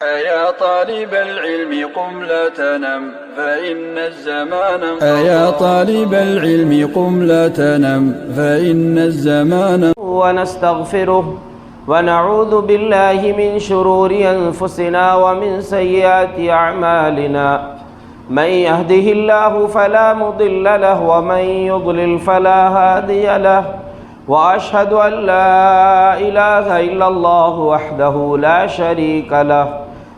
أيا طالب العلم قم لا تنم فإن الزمان أيا طالب العلم قم لا تنم فإن الزمان ونستغفره ونعوذ بالله من شرور أنفسنا ومن سيئات أعمالنا من يهده الله فلا مضل له ومن يضلل فلا هادي له وأشهد أن لا إله إلا الله وحده لا شريك له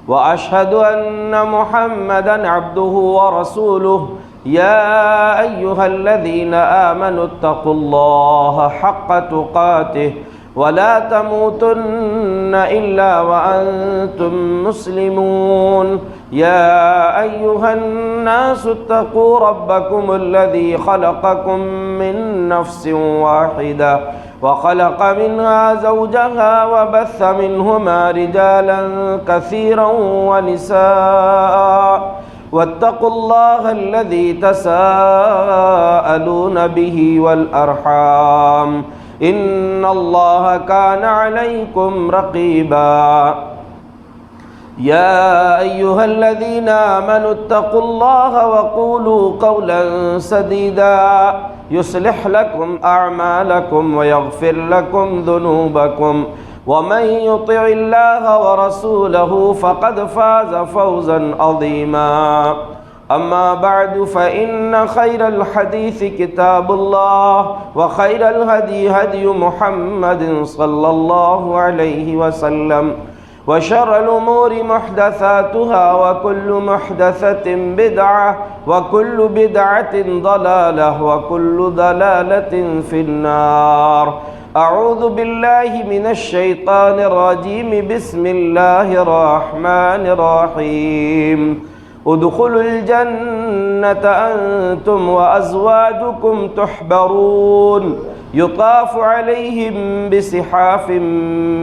وأشهد أن محمدًا عبده ورسوله يا أيها الذين آمنوا اتقوا الله حق تقاته ولا تموتن إلا وأنتم مسلمون يا أيها الناس اتقوا ربكم الذي خلقكم من نفس واحدة وخلق منها زوجها وبث منهما رجالا كثيرا ونساء واتقوا الله الذي تساءلون به والأرحام إن الله كان عليكم رقيبا يا أيها الذين آمنوا اتقوا الله وقولوا قولا سديدا يصلح لكم أعمالكم ويغفر لكم ذنوبكم ومن يطع الله ورسوله فقد فاز فوزا عظيما أما بعد فإن خير الحديث كتاب الله وخير الهدي هدي محمد صلى الله عليه وسلم وشر الأمور محدثاتها وكل محدثة بدعة وكل بدعة ضلالة وكل ضلالة في النار أعوذ بالله من الشيطان الرجيم بسم الله الرحمن الرحيم ادخلوا الجنة أنتم وأزواجكم تحبرون يطاف عليهم بصحاف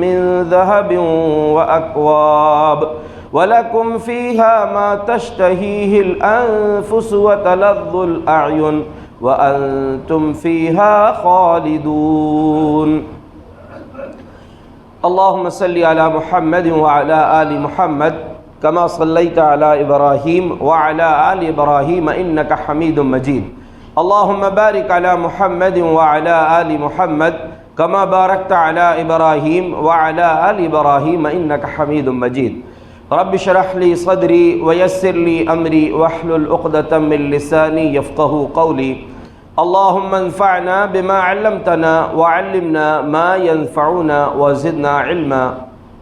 من ذهب وأكواب ولكم فيها ما تشتهيه الأنفس وتلذ الأعين وأنتم فيها خالدون اللهم صل على محمد وعلى آل محمد كما صليت على إبراهيم وعلى آل إبراهيم إنك حميد مجيد اللهم بارك على محمد وعلى آل محمد كما باركت على إبراهيم وعلى آل إبراهيم إنك حميد مجيد رب اشرح لي صدري ويسر لي أمري واحلل عقدة من لساني يفقهوا قولي اللهم انفعنا بما علمتنا وعلمنا ما ينفعنا وزدنا علما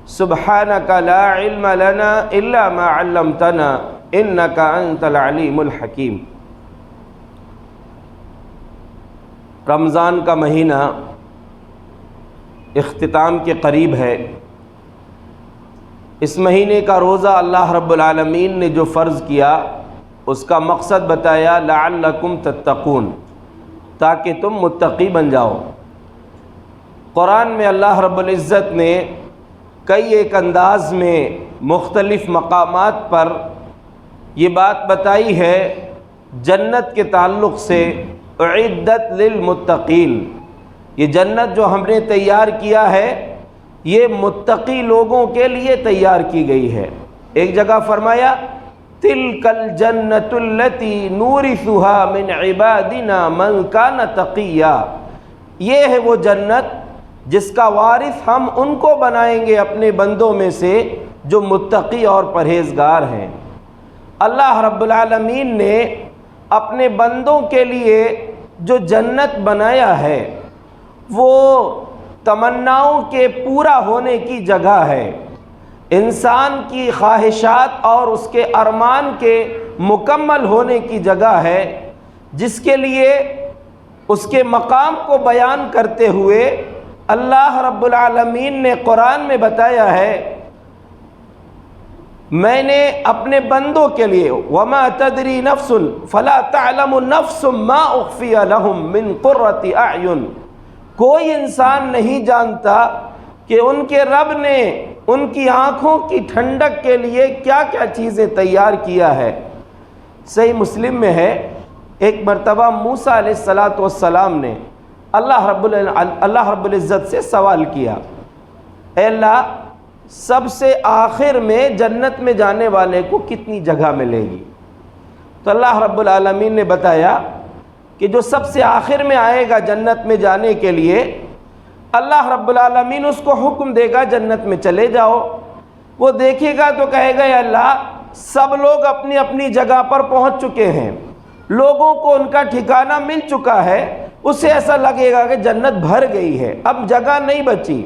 سبحانك لا علم لنا إلا ما علمتنا إنك أنت العليم الحكيم رمضان کا مہینہ اختتام کے قریب ہے۔ اس مہینے کا روزہ اللہ رب العالمین نے جو فرض کیا اس کا مقصد بتایا لعلکم تتقون، تاکہ تم متقی بن جاؤ۔ قرآن میں اللہ رب العزت نے کئی ایک انداز میں مختلف مقامات پر یہ بات بتائی ہے جنت کے تعلق سے، اعدت للمتقین، یہ جنت جو ہم نے تیار کیا ہے یہ متقی لوگوں کے لیے تیار کی گئی ہے۔ ایک جگہ فرمایا تلک الجنۃ التی نورثها من عبادنا من کان تقیا، یہ ہے وہ جنت جس کا وارث ہم ان کو بنائیں گے اپنے بندوں میں سے جو متقی اور پرہیزگار ہیں۔ اللہ رب العالمین نے اپنے بندوں کے لیے جو جنت بنایا ہے وہ تمناؤں کے پورا ہونے کی جگہ ہے، انسان کی خواہشات اور اس کے ارمان کے مکمل ہونے کی جگہ ہے، جس کے لیے اس کے مقام کو بیان کرتے ہوئے اللہ رب العالمین نے قرآن میں بتایا ہے میں نے اپنے بندوں کے لیے وما تدری نفس فلا تعلم نفس ما اخفی لهم من قرۃ اعین، کوئی انسان نہیں جانتا کہ ان کے رب نے ان کی آنکھوں کی ٹھنڈک کے لیے کیا کیا چیزیں تیار کیا ہے۔ صحیح مسلم میں ہے ایک مرتبہ موسیٰ علیہ السلام نے اللہ رب العزت سے سوال کیا، اے اللہ سب سے آخر میں جنت میں جانے والے کو کتنی جگہ ملے گی؟ تو اللہ رب العالمین نے بتایا کہ جو سب سے آخر میں آئے گا جنت میں جانے کے لیے، اللہ رب العالمین اس کو حکم دے گا جنت میں چلے جاؤ۔ وہ دیکھے گا تو کہے گا یا اللہ سب لوگ اپنی اپنی جگہ پر پہنچ چکے ہیں، لوگوں کو ان کا ٹھکانہ مل چکا ہے، اسے ایسا لگے گا کہ جنت بھر گئی ہے، اب جگہ نہیں بچی۔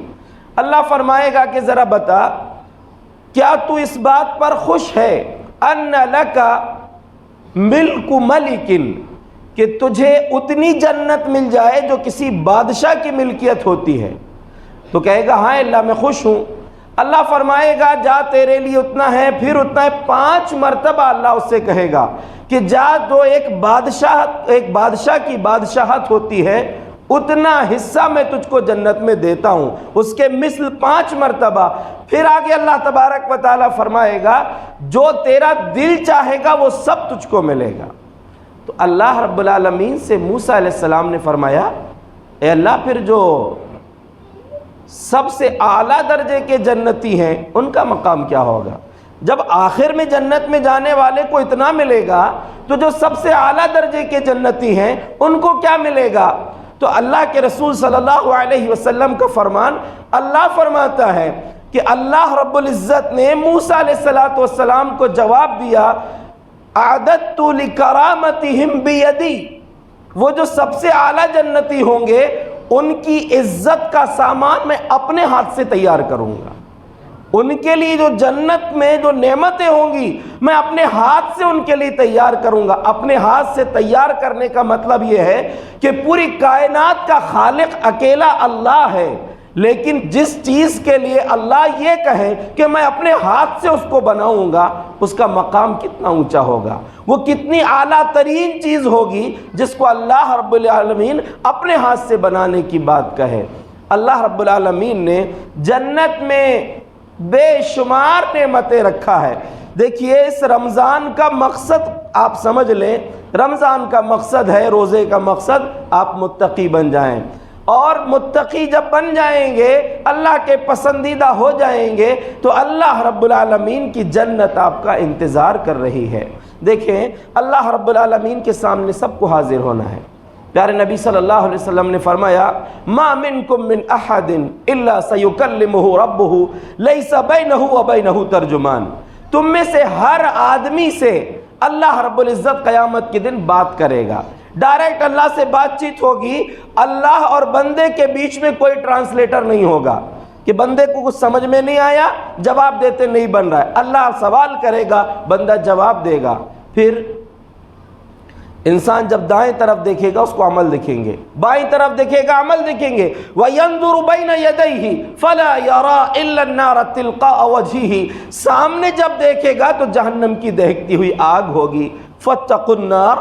اللہ فرمائے گا کہ ذرا بتا کیا تو اس بات پر خوش ہے ان لک ملک ملک، کہ تجھے اتنی جنت مل جائے جو کسی بادشاہ کی ملکیت ہوتی ہے؟ تو کہے گا ہاں اللہ میں خوش ہوں۔ اللہ فرمائے گا جا تیرے لیے اتنا ہے، پھر اتنا ہے، 5 مرتبہ اللہ اس سے کہے گا کہ جا تو ایک بادشاہ کی بادشاہت ہوتی ہے اتنا حصہ میں تجھ کو جنت میں دیتا ہوں، اس کے مثل 5 مرتبہ۔ پھر آگے اللہ تبارک و تعالیٰ فرمائے گا جو تیرا دل چاہے گا وہ سب تجھ کو ملے گا۔ تو اللہ رب العالمین سے موسیٰ علیہ السلام نے فرمایا اے اللہ پھر جو سب سے اعلیٰ درجے کے جنتی ہیں ان کا مقام کیا ہوگا؟ جب آخر میں جنت میں جانے والے کو اتنا ملے گا تو جو سب سے اعلیٰ درجے کے جنتی ہیں ان کو کیا ملے گا؟ تو اللہ کے رسول صلی اللہ علیہ وسلم کا فرمان، اللہ فرماتا ہے کہ اللہ رب العزت نے موسیٰ علیہ السلام کو جواب دیا اعددت لکرامتہم بیدی، وہ جو سب سے اعلیٰ جنتی ہوں گے ان کی عزت کا سامان میں اپنے ہاتھ سے تیار کروں گا، ان کے لیے جو جنت میں جو نعمتیں ہوں گی میں اپنے ہاتھ سے ان کے لیے تیار کروں گا۔ اپنے ہاتھ سے تیار کرنے کا مطلب یہ ہے کہ پوری کائنات کا خالق اکیلا اللہ ہے، لیکن جس چیز کے لیے اللہ یہ کہے کہ میں اپنے ہاتھ سے اس کو بناؤں گا اس کا مقام کتنا اونچا ہوگا، وہ کتنی اعلیٰ ترین چیز ہوگی جس کو اللہ رب العالمین اپنے ہاتھ سے بنانے کی بات کہے۔ اللہ رب العالمین نے جنت میں بے شمار نعمتیں رکھا ہے۔ دیکھیے اس رمضان کا مقصد آپ سمجھ لیں، رمضان کا مقصد ہے، روزے کا مقصد آپ متقی بن جائیں، اور متقی جب بن جائیں گے اللہ کے پسندیدہ ہو جائیں گے تو اللہ رب العالمین کی جنت آپ کا انتظار کر رہی ہے۔ دیکھیں اللہ رب العالمین کے سامنے سب کو حاضر ہونا ہے۔ پیارے نبی صلی اللہ علیہ وسلم نے فرمایا ما منکم من احد الا سیکلمہ ربہ لیس بینہ وبینہ ترجمان، تم میں سے ہر آدمی سے اللہ رب العزت قیامت کے دن بات کرے گا، ڈائریکٹ اللہ سے بات چیت ہوگی، اللہ اور بندے کے بیچ میں کوئی ٹرانسلیٹر نہیں ہوگا کہ بندے کو کچھ سمجھ میں نہیں آیا جواب دیتے نہیں بن رہا ہے، اللہ سوال کرے گا بندہ جواب دے گا۔ پھر انسان جب دائیں طرف دیکھے گا اس کو عمل دکھیں گے، بائیں طرف دیکھے گا عمل دکھیں گے، وَيَنْظُرُ بَيْنَ يَدَيْهِ فَلَا يَرَى إِلَّا النَّارَ تِلْقَاءَ وَجْهِهِ، سامنے جب دیکھے گا تو جہنم کی دہکتی ہوئی آگ ہوگی۔ فَاتَّقُوا النَّارَ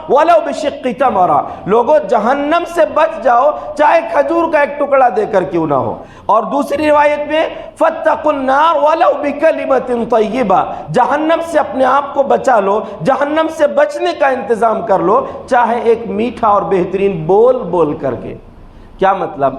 وَلَوْ بِشِقِّ تَمْرَةٍ، لوگو جہنم سے بچ جاؤ چاہے کھجور کا ایک ٹکڑا دے کر کیوں نہ ہو۔ اور دوسری روایت میں فَاتَّقُوا النَّارَ وَلَوْ بِكَلِمَةٍ طَيِّبَةٍ، جہنم سے اپنے آپ کو بچا لو، جہنم سے بچنے کا انتظام کر لو چاہے ایک میٹھا اور بہترین بول کر کے۔ کیا مطلب؟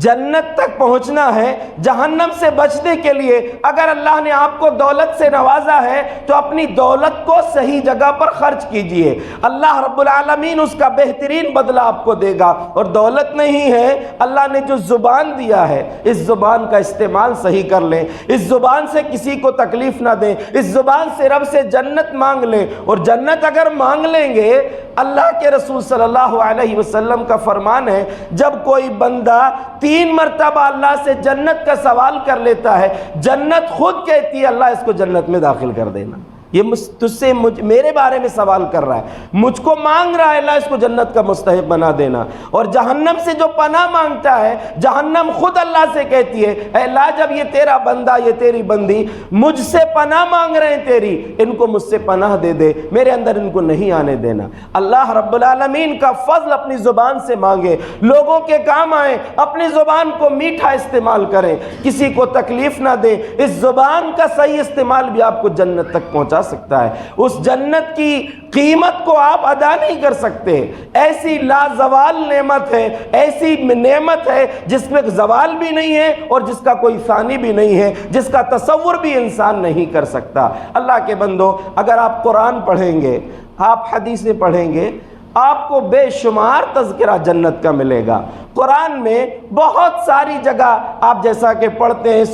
جنت تک پہنچنا ہے، جہنم سے بچنے کے لیے اگر اللہ نے آپ کو دولت سے نوازا ہے تو اپنی دولت کو صحیح جگہ پر خرچ کیجئے، اللہ رب العالمین اس کا بہترین بدلہ آپ کو دے گا۔ اور دولت نہیں ہے، اللہ نے جو زبان دیا ہے اس زبان کا استعمال صحیح کر لیں، اس زبان سے کسی کو تکلیف نہ دیں، اس زبان سے رب سے جنت مانگ لیں، اور جنت اگر مانگ لیں گے اللہ کے رسول صلی اللہ علیہ وسلم کا فرمان ہے جب کوئی بندہ 3 مرتبہ اللہ سے جنت کا سوال کر لیتا ہے جنت خود کہتی ہے اللہ اس کو جنت میں داخل کر دینا۔ یہ تجھ سے میرے بارے میں سوال کر رہا ہے، مجھ کو مانگ رہا ہے اللہ اس کو جنت کا مستحق بنا دینا۔ اور جہنم سے جو پناہ مانگتا ہے جہنم خود اللہ سے کہتی ہے اے اللہ جب یہ تیرا بندہ یہ تیری بندی مجھ سے پناہ مانگ رہے ہیں تیری، ان کو مجھ سے پناہ دے دے، میرے اندر ان کو نہیں آنے دینا۔ اللہ رب العالمین کا فضل اپنی زبان سے مانگے، لوگوں کے کام آئیں، اپنی زبان کو میٹھا استعمال کریں، کسی کو تکلیف نہ دیں، اس زبان کا صحیح استعمال بھی آپ کو جنت تک پہنچا سکتا ہے، اس جنت کی قیمت کو آپ ادا نہیں کر سکتے۔ ایسی لازوال نعمت ہے، ایسی نعمت ہے جس میں زوال بھی نہیں ہے اور جس کا کوئی ثانی بھی نہیں ہے، جس کا تصور بھی انسان نہیں کر سکتا۔ اللہ کے بندو، اگر آپ قرآن پڑھیں گے، آپ حدیثیں پڑھیں گے، آپ کو بے شمار تذکرہ جنت کا ملے گا۔ قرآن میں بہت ساری جگہ آپ جیسا کہ پڑھتے ہیں،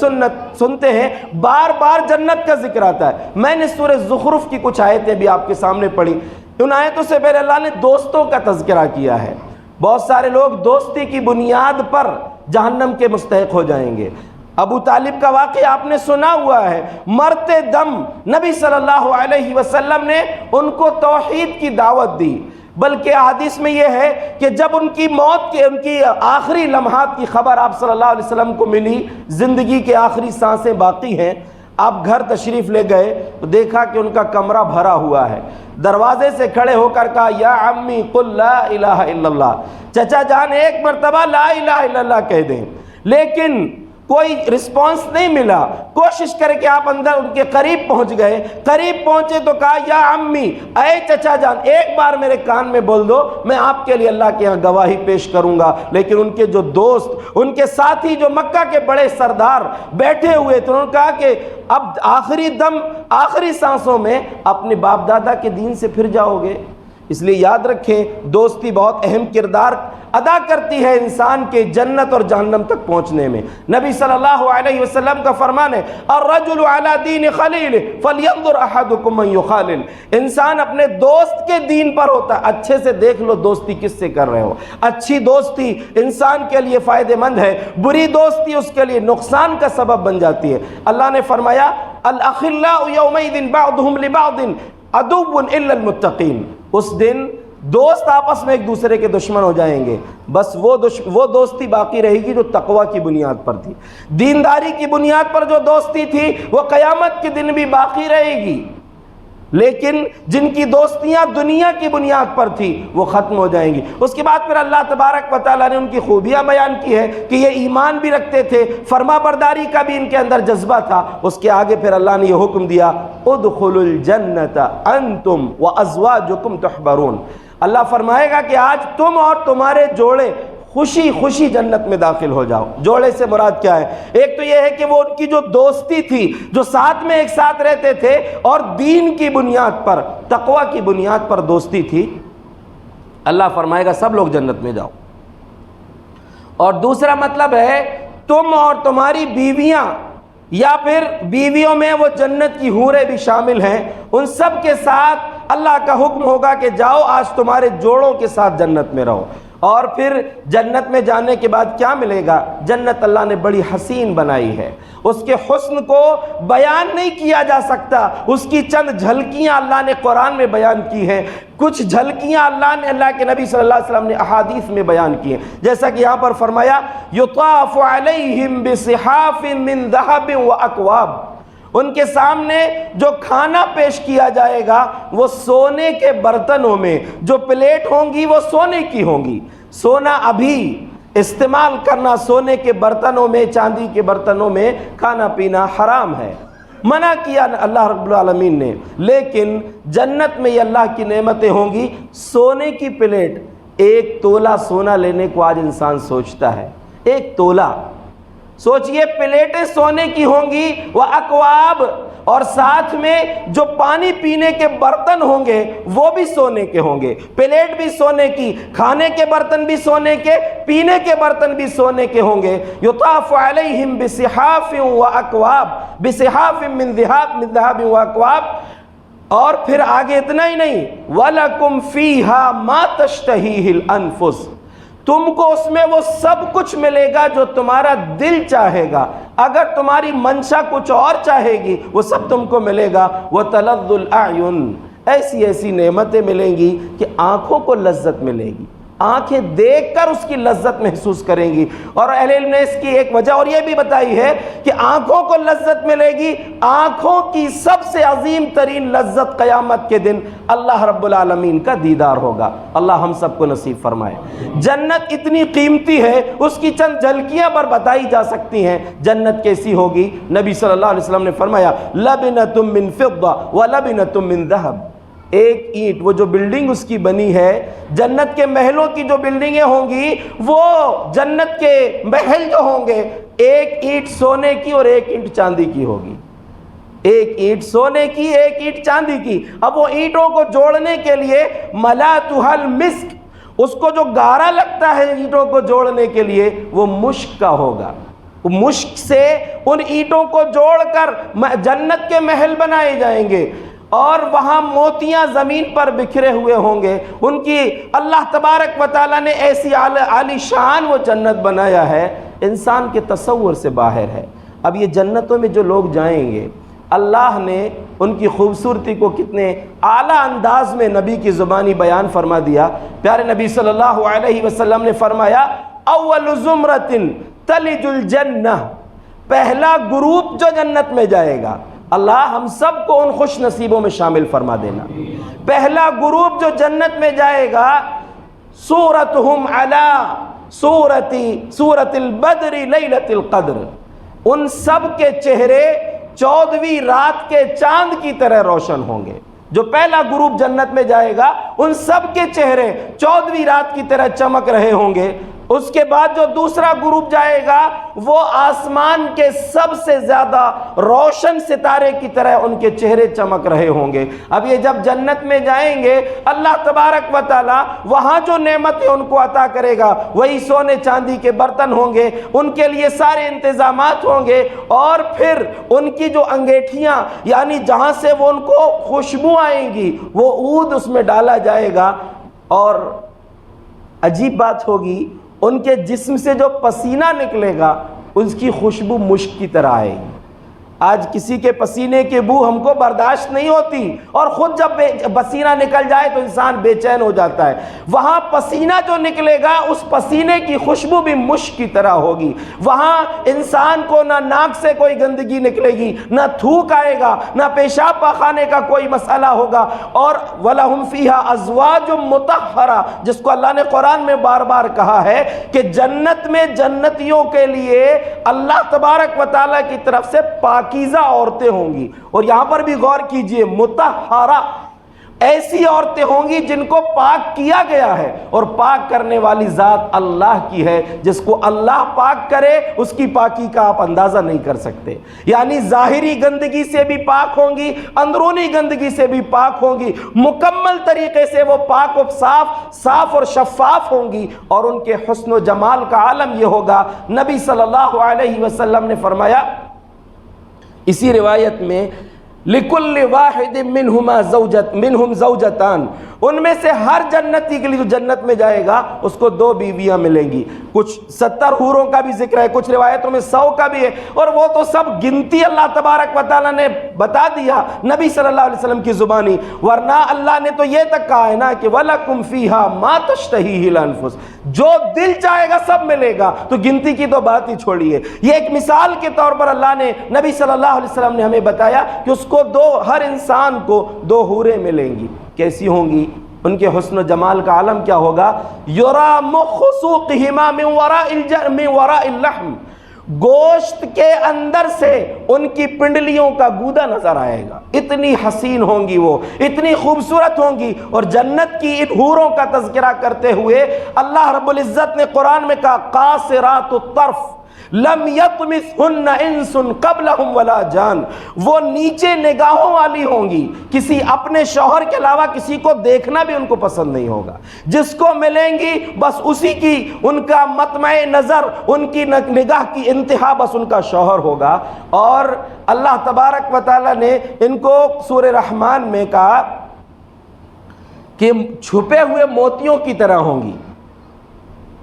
سنتے ہیں، بار بار جنت کا ذکر آتا ہے۔ میں نے سورہ زخرف کی کچھ آیتیں بھی آپ کے سامنے پڑھی۔ ان آیتوں سے پہلے اللہ نے دوستوں کا تذکرہ کیا ہے۔ بہت سارے لوگ دوستی کی بنیاد پر جہنم کے مستحق ہو جائیں گے۔ ابو طالب کا واقعہ آپ نے سنا ہوا ہے، مرتے دم نبی صلی اللہ علیہ وسلم نے ان کو توحید کی دعوت دی، بلکہ حدیث میں یہ ہے کہ جب ان کی موت کے، ان کی آخری لمحات کی خبر آپ صلی اللہ علیہ وسلم کو ملی، زندگی کے آخری سانسیں باقی ہیں، آپ گھر تشریف لے گئے تو دیکھا کہ ان کا کمرہ بھرا ہوا ہے۔ دروازے سے کھڑے ہو کر کہا، یا عمی قل لا الہ الا اللہ، چچا جان ایک مرتبہ لا الہ الا اللہ کہہ دیں۔ لیکن کوئی رسپانس نہیں ملا۔ کوشش کرے کہ آپ اندر ان کے قریب پہنچ گئے، قریب پہنچے تو کہا، یا امی، اے چچا جان ایک بار میرے کان میں بول دو، میں آپ کے لیے اللہ کے یہاں گواہی پیش کروں گا۔ لیکن ان کے جو دوست، ان کے ساتھی جو مکہ کے بڑے سردار بیٹھے ہوئے تھے، انہوں نے کہا کہ اب آخری دم، آخری سانسوں میں اپنے باپ دادا کے دین سے پھر جاؤ گے۔ اس لیے یاد رکھیں، دوستی بہت اہم کردار ادا کرتی ہے انسان کے جنت اور جہنم تک پہنچنے میں۔ نبی صلی اللہ علیہ وسلم کا فرمان ہے، الرجل علی دین خلیل فلینظر احدکم من یخالل، انسان اپنے دوست کے دین پر ہوتا ہے۔ اچھے سے دیکھ لو دوستی کس سے کر رہے ہو۔ اچھی دوستی انسان کے لیے فائدہ مند ہے، بری دوستی اس کے لیے نقصان کا سبب بن جاتی ہے۔ اللہ نے فرمایا، الاخلاء یومئذ بعضهم لبعض عدو الا المتقین، اس دن دوست آپس میں ایک دوسرے کے دشمن ہو جائیں گے، بس وہ دوستی باقی رہے گی جو تقوی کی بنیاد پر تھی، دینداری کی بنیاد پر جو دوستی تھی وہ قیامت کے دن بھی باقی رہے گی۔ لیکن جن کی دوستیاں دنیا کی بنیاد پر تھی وہ ختم ہو جائیں گی۔ اس کے بعد پھر اللہ تبارک و تعالیٰ نے ان کی خوبیاں بیان کی ہے کہ یہ ایمان بھی رکھتے تھے، فرما برداری کا بھی ان کے اندر جذبہ تھا۔ اس کے آگے پھر اللہ نے یہ حکم دیا، ادخلوا الجنت انتم وازواجکم تحبرون، اللہ فرمائے گا کہ آج تم اور تمہارے جوڑے خوشی خوشی جنت میں داخل ہو جاؤ۔ جوڑے سے مراد کیا ہے؟ ایک تو یہ ہے کہ وہ ان کی جو دوستی تھی، جو ساتھ میں ایک ساتھ رہتے تھے اور دین کی بنیاد پر، تقوی کی بنیاد پر دوستی تھی، اللہ فرمائے گا سب لوگ جنت میں جاؤ۔ اور دوسرا مطلب ہے تم اور تمہاری بیویاں، یا پھر بیویوں میں وہ جنت کی حوریں بھی شامل ہیں، ان سب کے ساتھ اللہ کا حکم ہوگا کہ جاؤ آج تمہارے جوڑوں کے ساتھ جنت میں رہو۔ اور پھر جنت میں جانے کے بعد کیا ملے گا؟ جنت اللہ نے بڑی حسین بنائی ہے، اس کے حسن کو بیان نہیں کیا جا سکتا۔ اس کی چند جھلکیاں اللہ نے قرآن میں بیان کی ہیں، کچھ جھلکیاں اللہ کے نبی صلی اللہ علیہ وسلم نے احادیث میں بیان کی ہیں، جیسا کہ یہاں پر فرمایا، یطاف علیہم بصحاف من ذہب واکواب، ان کے سامنے جو کھانا پیش کیا جائے گا وہ سونے کے برتنوں میں، جو پلیٹ ہوں گی وہ سونے کی ہوں گی۔ سونا ابھی استعمال کرنا، سونے کے برتنوں میں، چاندی کے برتنوں میں کھانا پینا حرام ہے، منع کیا اللہ رب العالمین نے۔ لیکن جنت میں یہ اللہ کی نعمتیں ہوں گی، سونے کی پلیٹ، 1 تولہ سونا لینے کو آج انسان سوچتا ہے، 1 تولہ، سوچئے پلیٹیں سونے کی ہوں گی، وہ اکواب، اور ساتھ میں جو پانی پینے کے برتن ہوں گے وہ بھی سونے کے ہوں گے، پلیٹ بھی سونے کی، کھانے کے برتن بھی سونے کے، پینے کے برتن بھی سونے کے ہوں گے۔ یطاف علیہم بصحاف واکواب، بصحاف من ذہب واکواب، اور پھر آگے اتنا ہی نہیں، وَلَكُمْ فِيهَا مَا تَشْتَهِيهِ الْأَنفُسُ، تم کو اس میں وہ سب کچھ ملے گا جو تمہارا دل چاہے گا، اگر تمہاری منشا کچھ اور چاہے گی وہ سب تم کو ملے گا۔ وَتَلَذُّ الْأَعْيُنِ، ایسی ایسی نعمتیں ملیں گی کہ آنکھوں کو لذت ملے گی۔ آنکھیں دیکھ کر اس کی لذت محسوس کریں گی۔ اور اہل علم نے اس کی ایک وجہ اور یہ بھی بتائی ہے کہ آنکھوں کو لذت ملے گی، آنکھوں کی سب سے عظیم ترین لذت قیامت کے دن اللہ رب العالمین کا دیدار ہوگا۔ اللہ ہم سب کو نصیب فرمائے۔ جنت اتنی قیمتی ہے، اس کی چند جھلکیاں پر بتائی جا سکتی ہیں جنت کیسی ہوگی۔ نبی صلی اللہ علیہ وسلم نے فرمایا لبنۃ من فضہ ولبنۃ من ذہب، ایک اینٹ، وہ جو بلڈنگ اس کی بنی ہے، جنت کے محلوں کی جو بلڈنگیں ہوں گی، وہ جنت کے محل جو ہوں گے، ایک اینٹ سونے کی اور ایک اینٹ چاندی کی ہوگی، ایک اینٹ سونے کی ایک اینٹ چاندی کی۔ اب وہ اینٹوں کو جوڑنے کے لیے ملاتھا المسک، اس کو جو گارا لگتا ہے اینٹوں کو جوڑنے کے لیے وہ مشک کا ہوگا، مشک سے ان اینٹوں کو جوڑ کر جنت کے محل بنائے جائیں گے، اور وہاں موتیاں زمین پر بکھرے ہوئے ہوں گے۔ ان کی اللہ تبارک و تعالیٰ نے ایسی عالی شان وہ جنت بنایا ہے، انسان کے تصور سے باہر ہے۔ اب یہ جنتوں میں جو لوگ جائیں گے، اللہ نے ان کی خوبصورتی کو کتنے اعلیٰ انداز میں نبی کی زبانی بیان فرما دیا۔ پیارے نبی صلی اللہ علیہ وسلم نے فرمایا اول زمرۃ تلج الجنہ، پہلا گروپ جو جنت میں جائے گا، اللہ ہم سب کو ان خوش نصیبوں میں شامل فرما دینا۔ پہلا گروپ جو جنت میں جائے گا، صورتہم علی صورت البدر لیلۃ القدر، ان سب کے چہرے 14ویں رات کے چاند کی طرح روشن ہوں گے۔ جو پہلا گروپ جنت میں جائے گا ان سب کے چہرے 14ویں رات کی طرح چمک رہے ہوں گے۔ اس کے بعد جو دوسرا گروپ جائے گا وہ آسمان کے سب سے زیادہ روشن ستارے کی طرح ان کے چہرے چمک رہے ہوں گے۔ اب یہ جب جنت میں جائیں گے، اللہ تبارک و تعالی وہاں جو نعمتیں ان کو عطا کرے گا وہی سونے چاندی کے برتن ہوں گے، ان کے لیے سارے انتظامات ہوں گے، اور پھر ان کی جو انگیٹھیاں، یعنی جہاں سے وہ ان کو خوشبو آئیں گی، وہ عود اس میں ڈالا جائے گا، اور عجیب بات ہوگی ان کے جسم سے جو پسینہ نکلے گا اس کی خوشبو مشک کی طرح آئے گی۔ آج کسی کے پسینے کی بو ہم کو برداشت نہیں ہوتی، اور خود جب پسینہ نکل جائے تو انسان بے چین ہو جاتا ہے۔ وہاں پسینہ جو نکلے گا اس پسینے کی خوشبو بھی مشک کی طرح ہوگی۔ وہاں انسان کو نہ ناک سے کوئی گندگی نکلے گی، نہ تھوک آئے گا، نہ پیشاب پاخانے کا کوئی مسئلہ ہوگا۔ اور وَلَهُمْ فِيهَا أَزْوَاجٌ مُطَهَّرَةٌ، جس کو اللہ نے قرآن میں بار بار کہا ہے کہ جنت میں جنتیوں کے لیے اللہ تبارک و تعالیٰ کی طرف سے پاکیزہ عورتیں ہوں گی۔ اور یہاں پر بھی غور کیجئے، مطہرہ، ایسی عورتیں ہوں گی جن کو پاک کیا گیا ہے، اور پاک کرنے والی ذات اللہ کی ہے۔ جس کو اللہ پاک کرے اس کی پاکی کا آپ اندازہ نہیں کر سکتے، یعنی ظاہری گندگی سے بھی پاک ہوں گی، اندرونی گندگی سے بھی پاک ہوں گی، مکمل طریقے سے وہ پاک و صاف اور شفاف ہوں گی، اور ان کے حسن و جمال کا عالم یہ ہوگا۔ نبی صلی اللہ علیہ وسلم نے فرمایا اسی روایت میں لِكُلِّ وَاحِدٍ مِّنْهُمْ زَوْجَتان، ان میں سے ہر جنتی کے لیے جو جنت میں جائے گا اس کو 2 بیویاں ملیں گی۔ کچھ 70 حوروں کا بھی ذکر ہے، کچھ روایتوں میں 100 کا بھی ہے، اور وہ تو سب گنتی اللہ تبارک و تعالیٰ نے بتا دیا نبی صلی اللہ علیہ وسلم کی زبانی، ورنہ اللہ نے تو یہ تک کہا ہے نا کہ وَلَكُمْ فِيهَا مَا تَشْتَهِيهِ الْأَنفُسُ، جو دل چاہے گا سب ملے گا، تو گنتی کی تو بات ہی چھوڑیے۔ یہ ایک مثال کے طور پر اللہ نے، نبی صلی اللہ علیہ وسلم نے ہمیں بتایا کہ اس کو ہر انسان کو 2 حوریں ملیں گی۔ کیسی ہوں گی؟ ان کے حسن و جمال کا عالم کیا ہوگا؟ یرا مخ سوقہما من وراء اللحم، گوشت کے اندر سے ان کی پنڈلیوں کا گودا نظر آئے گا۔ اتنی حسین ہوں گی وہ، اتنی خوبصورت ہوں گی۔ اور جنت کی ان حوروں کا تذکرہ کرتے ہوئے اللہ رب العزت نے قرآن میں کہا قاصرات الطرف لم یطمثہن انس قبلہم ولا جان، وہ نیچے نگاہوں والی ہوں گی، کسی اپنے شوہر کے علاوہ کسی کو دیکھنا بھی ان کو پسند نہیں ہوگا، جس کو ملیں گی بس اسی کی ان کا مطمع نظر، ان کی نگاہ کی انتہا بس ان کا شوہر ہوگا۔ اور اللہ تبارک و تعالی نے ان کو سورہ رحمان میں کہا کہ چھپے ہوئے موتیوں کی طرح ہوں گی،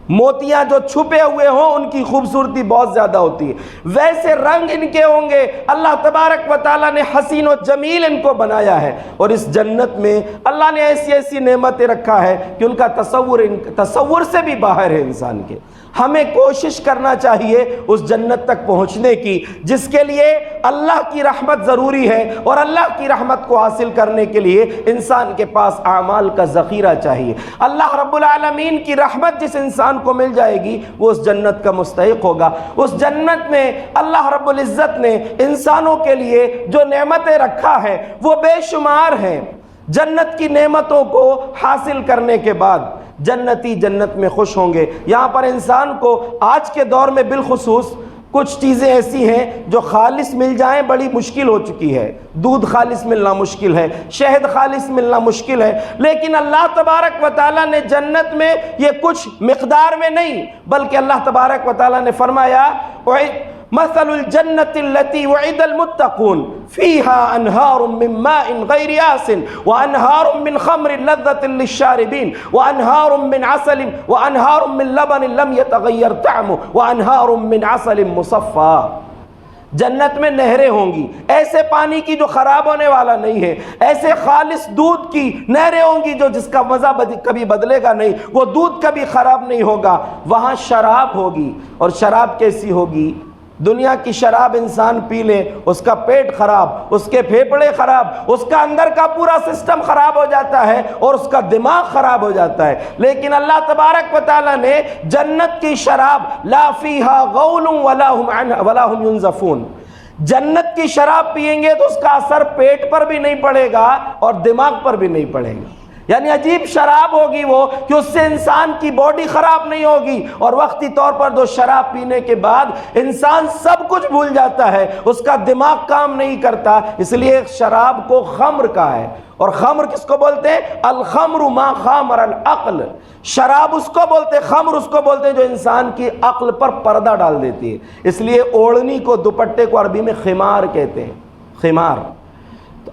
موتیاں جو چھپے ہوئے ہوں ان کی خوبصورتی بہت زیادہ ہوتی ہے، ویسے رنگ ان کے ہوں گے۔ اللہ تبارک و تعالیٰ نے حسین و جمیل ان کو بنایا ہے، اور اس جنت میں اللہ نے ایسی ایسی نعمتیں رکھا ہے کہ ان کا تصور سے بھی باہر ہے انسان کے۔ ہمیں کوشش کرنا چاہیے اس جنت تک پہنچنے کی، جس کے لیے اللہ کی رحمت ضروری ہے، اور اللہ کی رحمت کو حاصل کرنے کے لیے انسان کے پاس اعمال کا ذخیرہ چاہیے۔ اللہ رب العالمین کی رحمت جس انسان کو مل جائے گی وہ اس جنت کا مستحق ہوگا۔ اس جنت میں اللہ رب العزت نے انسانوں کے لیے جو نعمتیں رکھا ہے وہ بے شمار ہیں۔ جنت کی نعمتوں کو حاصل کرنے کے بعد جنتی جنت میں خوش ہوں گے۔ یہاں پر انسان کو آج کے دور میں بالخصوص کچھ چیزیں ایسی ہیں جو خالص مل جائیں بڑی مشکل ہو چکی ہے۔ دودھ خالص ملنا مشکل ہے، شہد خالص ملنا مشکل ہے، لیکن اللہ تبارک و تعالیٰ نے جنت میں یہ کچھ مقدار میں نہیں، بلکہ اللہ تبارک و تعالیٰ نے فرمایا مثل الجنة التي وعد المتقون فيها أنهار من ماء غير آسن وأنهار من خمر لذة للشاربين وأنهار من عسل وأنهار من لبن لم يتغير طعمه وأنهار من عسل مصفى۔ جنت میں نہریں ہوں گی، ایسے پانی کی جو خراب ہونے والا نہیں ہے، ایسے خالص دودھ کی نہریں ہوں گی جو جس کا مزہ کبھی بدلے گا نہیں، وہ دودھ کبھی خراب نہیں ہوگا۔ وہاں شراب ہوگی، اور شراب کیسی ہوگی؟ دنیا کی شراب انسان پی لے اس کا پیٹ خراب، اس کے پھیپھڑے خراب، اس کا اندر کا پورا سسٹم خراب ہو جاتا ہے اور اس کا دماغ خراب ہو جاتا ہے۔ لیکن اللہ تبارک و تعالیٰ نے جنت کی شراب لا فیہا غول ولا هم ينزفون، جنت کی شراب پئیں گے تو اس کا اثر پیٹ پر بھی نہیں پڑے گا اور دماغ پر بھی نہیں پڑے گا۔ یعنی عجیب شراب ہوگی وہ کہ اس سے انسان کی باڈی خراب نہیں ہوگی، اور وقتی طور پر دو شراب پینے کے بعد انسان سب کچھ بھول جاتا ہے، اس کا دماغ کام نہیں کرتا۔ اس لیے شراب کو خمر کہا ہے، اور خمر کس کو بولتے ہیں؟ الخمر ما خامر العقل، شراب اس کو بولتے، خمر اس کو بولتے ہیں جو انسان کی عقل پر پردہ ڈال دیتی ہے۔ اس لیے اوڑھنی کو، دوپٹے کو عربی میں خمار کہتے ہیں، خمار۔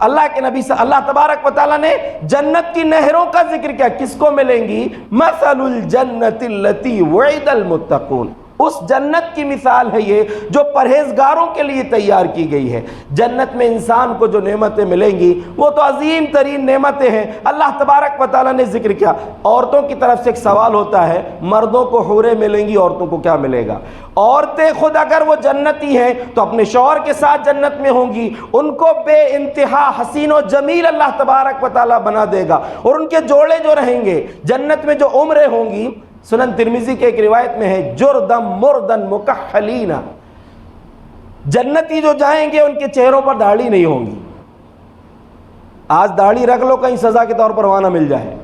اللہ کے نبی سے اللہ تبارک و تعالیٰ نے جنت کی نہروں کا ذکر کیا، کس کو ملیں گی؟ مثل الجنت التي وعد المتقون، اس جنت کی مثال ہے یہ جو پرہیزگاروں کے لیے تیار کی گئی ہے۔ جنت میں انسان کو جو نعمتیں ملیں گی وہ تو عظیم ترین نعمتیں ہیں۔ اللہ تبارک و تعالیٰ نے ذکر کیا۔ عورتوں کی طرف سے ایک سوال ہوتا ہے، مردوں کو حوریں ملیں گی، عورتوں کو کیا ملے گا؟ عورتیں خود اگر وہ جنتی ہیں تو اپنے شوہر کے ساتھ جنت میں ہوں گی، ان کو بے انتہا حسین و جمیل اللہ تبارک و تعالیٰ بنا دے گا، اور ان کے جوڑے جو رہیں گے جنت میں، جو عمریں ہوں گی، سنن ترمذی کے ایک روایت میں ہے جردم مردن مکحلین، جنتی جو جائیں گے ان کے چہروں پر داڑھی نہیں ہوں گی۔ آج داڑھی رکھ لو کہیں سزا کے طور پر وہاں نہ مل جائے۔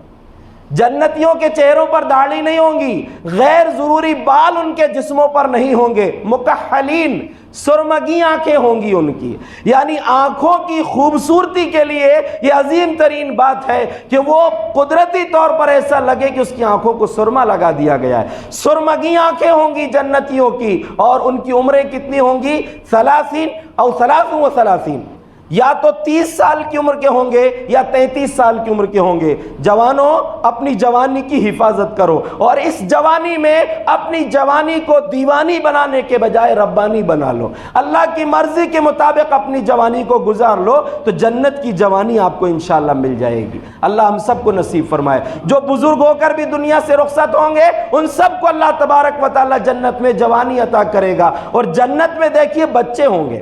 جنتیوں کے چہروں پر داڑھی نہیں ہوں گی، غیر ضروری بال ان کے جسموں پر نہیں ہوں گے، مکحلین، سرمگی آنکھیں ہوں گی ان کی۔ یعنی آنکھوں کی خوبصورتی کے لیے یہ عظیم ترین بات ہے کہ وہ قدرتی طور پر ایسا لگے کہ اس کی آنکھوں کو سرما لگا دیا گیا ہے۔ سرمگی آنکھیں ہوں گی جنتیوں کی، اور ان کی عمریں کتنی ہوں گی؟ 30 او 33، یا تو 30 سال کی عمر کے ہوں گے یا 33 سال کی عمر کے ہوں گے۔ جوانوں اپنی جوانی کی حفاظت کرو، اور اس جوانی میں اپنی جوانی کو دیوانی بنانے کے بجائے ربانی بنا لو، اللہ کی مرضی کے مطابق اپنی جوانی کو گزار لو، تو جنت کی جوانی آپ کو انشاءاللہ مل جائے گی۔ اللہ ہم سب کو نصیب فرمائے۔ جو بزرگ ہو کر بھی دنیا سے رخصت ہوں گے ان سب کو اللہ تبارک و تعالیٰ جنت میں جوانی عطا کرے گا۔ اور جنت میں دیکھیے بچے ہوں گے،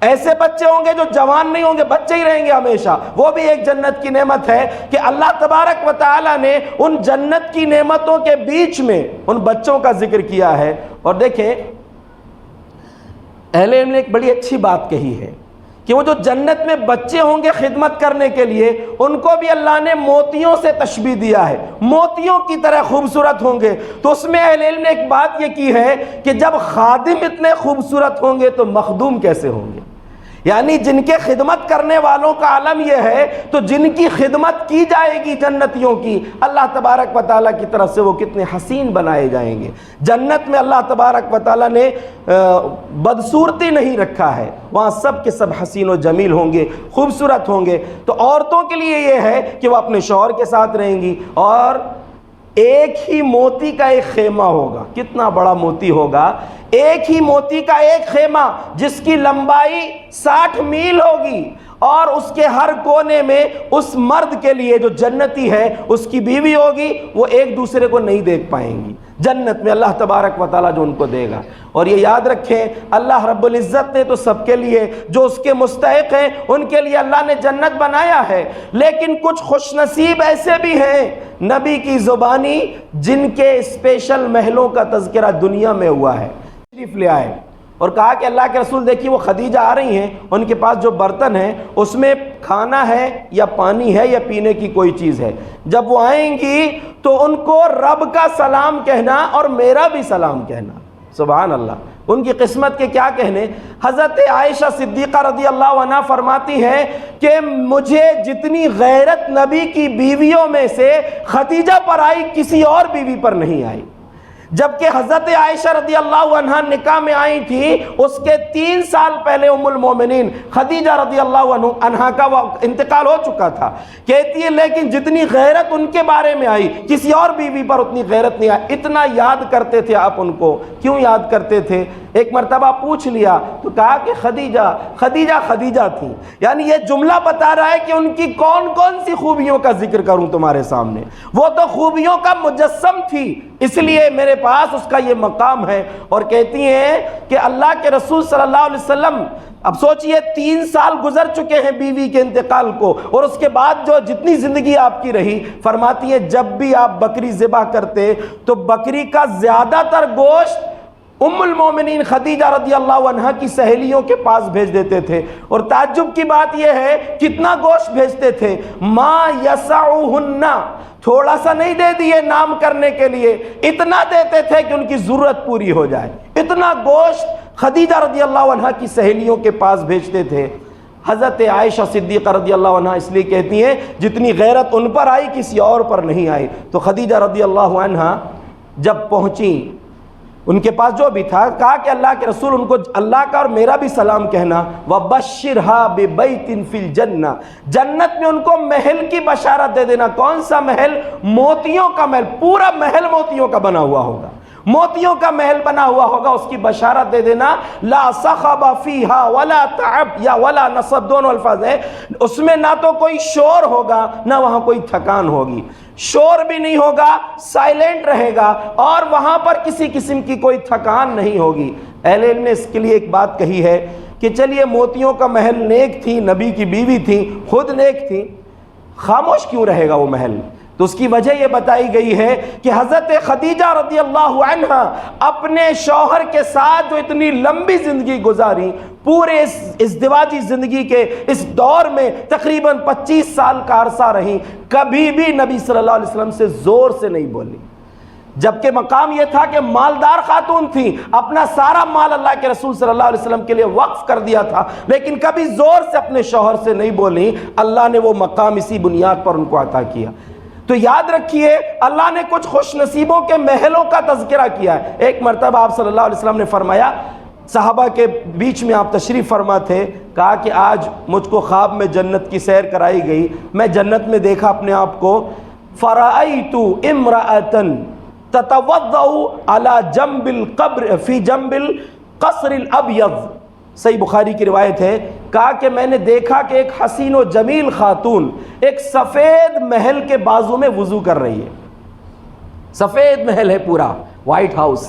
ایسے بچے ہوں گے جو جوان نہیں ہوں گے، بچے ہی رہیں گے ہمیشہ۔ وہ بھی ایک جنت کی نعمت ہے کہ اللہ تبارک و تعالیٰ نے ان جنت کی نعمتوں کے بیچ میں ان بچوں کا ذکر کیا ہے۔ اور دیکھیں اہل علم نے ایک بڑی اچھی بات کہی ہے کہ وہ جو جنت میں بچے ہوں گے خدمت کرنے کے لیے، ان کو بھی اللہ نے موتیوں سے تشبیہ دیا ہے، موتیوں کی طرح خوبصورت ہوں گے۔ تو اس میں اہل علم نے ایک بات یہ کی ہے کہ جب خادم اتنے خوبصورت ہوں گے تو مخدوم کیسے ہوں گے؟ یعنی جن کے خدمت کرنے والوں کا عالم یہ ہے، تو جن کی خدمت کی جائے گی جنتیوں کی، اللہ تبارک و تعالیٰ کی طرف سے وہ کتنے حسین بنائے جائیں گے۔ جنت میں اللہ تبارک و تعالیٰ نے بدصورتی نہیں رکھا ہے، وہاں سب کے سب حسین و جمیل ہوں گے، خوبصورت ہوں گے۔ تو عورتوں کے لیے یہ ہے کہ وہ اپنے شوہر کے ساتھ رہیں گی، اور ایک ہی موتی کا ایک خیمہ ہوگا. کتنا بڑا موتی ہوگا؟ ایک ہی موتی کا ایک خیمہ جس کی لمبائی 60 میل ہوگی، اور اس کے ہر کونے میں اس مرد کے لیے جو جنتی ہے اس کی بیوی ہوگی، وہ ایک دوسرے کو نہیں دیکھ پائیں گی جنت میں، اللہ تبارک و تعالیٰ جو ان کو دے گا. اور یہ یاد رکھیں، اللہ رب العزت نے تو سب کے لیے جو اس کے مستحق ہیں ان کے لیے اللہ نے جنت بنایا ہے، لیکن کچھ خوش نصیب ایسے بھی ہیں نبی کی زبانی جن کے اسپیشل محلوں کا تذکرہ دنیا میں ہوا ہے. تشریف لے آئے اور کہا کہ اللہ کے رسول دیکھیے وہ خدیجہ آ رہی ہیں، ان کے پاس جو برتن ہے اس میں کھانا ہے یا پانی ہے یا پینے کی کوئی چیز ہے. جب وہ آئیں گی تو ان کو رب کا سلام کہنا اور میرا بھی سلام کہنا. سبحان اللہ، ان کی قسمت کے کیا کہنے. حضرت عائشہ صدیقہ رضی اللہ عنہ فرماتی ہیں کہ مجھے جتنی غیرت نبی کی بیویوں میں سے خدیجہ پر آئی کسی اور بیوی پر نہیں آئی. جبکہ حضرت عائشہ رضی اللہ عنہ نکاح میں آئی تھی، اس کے 3 سال پہلے ام المومنین خدیجہ رضی اللہ عنہ کا انتقال ہو چکا تھا. کہتی ہے لیکن جتنی غیرت ان کے بارے میں آئی کسی اور بیوی پر اتنی غیرت نہیں آئی. اتنا یاد کرتے تھے آپ ان کو. کیوں یاد کرتے تھے؟ ایک مرتبہ پوچھ لیا تو کہا کہ خدیجہ خدیجہ خدیجہ تھی. یعنی یہ جملہ بتا رہا ہے کہ ان کی کون کون سی خوبیوں کا ذکر کروں تمہارے سامنے. وہ تو خوبیوں کا مجسم تھی، اس لیے میرے پاس اس کا یہ مقام ہے. اور کہتی ہیں کہ اللہ کے رسول صلی اللہ علیہ وسلم، اب سوچئے 3 سال گزر چکے ہیں بیوی کے انتقال کو، اور اس کے بعد جو جتنی زندگی آپ کی رہی، فرماتی ہے جب بھی آپ بکری ذبح کرتے تو بکری کا زیادہ تر گوشت ام المومنین خدیجہ رضی اللہ عنہ کی سہیلیوں کے پاس بھیج دیتے تھے. اور تعجب کی بات یہ ہے کتنا گوشت بھیجتے تھے، ما یسعہن، تھوڑا سا نہیں دے دیے نام کرنے کے لیے، اتنا دیتے تھے کہ ان کی ضرورت پوری ہو جائے. اتنا گوشت خدیجہ رضی اللہ عنہ کی سہیلیوں کے پاس بھیجتے تھے. حضرت عائشہ صدیقہ رضی اللہ عنہ اس لیے کہتی ہیں جتنی غیرت ان پر آئی کسی اور پر نہیں آئی. تو خدیجہ رضی اللہ عنہ جب پہنچی، ان کے پاس جو بھی تھا، کہا کہ اللہ کے رسول ان کو اللہ کا اور میرا بھی سلام کہنا. وَبَشِّرْهَا بِبَيْتٍ فِي الْجَنَّةِ، جنت میں ان کو محل کی بشارت دے دینا. کون سا محل؟ موتیوں کا محل. پورا محل موتیوں کا بنا ہوا ہوگا، موتیوں کا محل بنا ہوا ہوگا. اس کی بشارت دے دینا. لا صخب فیہا ولا تعب یا ولا نصب، دونوں الفاظ ہیں. اس میں نہ تو کوئی شور ہوگا نہ وہاں کوئی تھکان ہوگی. شور بھی نہیں ہوگا، سائلنٹ رہے گا، اور وہاں پر کسی قسم کی کوئی تھکان نہیں ہوگی. اہل علم نے اس کے لیے ایک بات کہی ہے کہ چلیے موتیوں کا محل نیک تھی، نبی کی بیوی تھی، خود نیک تھی، خاموش کیوں رہے گا وہ محل؟ تو اس کی وجہ یہ بتائی گئی ہے کہ حضرت خدیجہ رضی اللہ عنہ اپنے شوہر کے ساتھ جو اتنی لمبی زندگی گزاری، پورے اس ازدواجی زندگی کے اس دور میں تقریباً 25 سال کا عرصہ رہی، کبھی بھی نبی صلی اللہ علیہ وسلم سے زور سے نہیں بولی. جبکہ مقام یہ تھا کہ مالدار خاتون تھی، اپنا سارا مال اللہ کے رسول صلی اللہ علیہ وسلم کے لیے وقف کر دیا تھا، لیکن کبھی زور سے اپنے شوہر سے نہیں بولی. اللہ نے وہ مقام اسی بنیاد پر ان کو عطا کیا. تو یاد رکھیے اللہ نے کچھ خوش نصیبوں کے محلوں کا تذکرہ کیا ہے. ایک مرتبہ آپ صلی اللہ علیہ وسلم نے فرمایا، صحابہ کے بیچ میں آپ تشریف فرما تھے، کہا کہ آج مجھ کو خواب میں جنت کی سیر کرائی گئی، میں جنت میں دیکھا اپنے آپ کو. فرأیت امرأۃ تتوضأ علی جنب القبر فی جنب القصر الابیض، صحیح بخاری کی روایت ہے. کہا کہ میں نے دیکھا کہ ایک حسین و جمیل خاتون ایک سفید محل کے بازو میں وضو کر رہی ہے. سفید محل ہے پورا، وائٹ ہاؤس،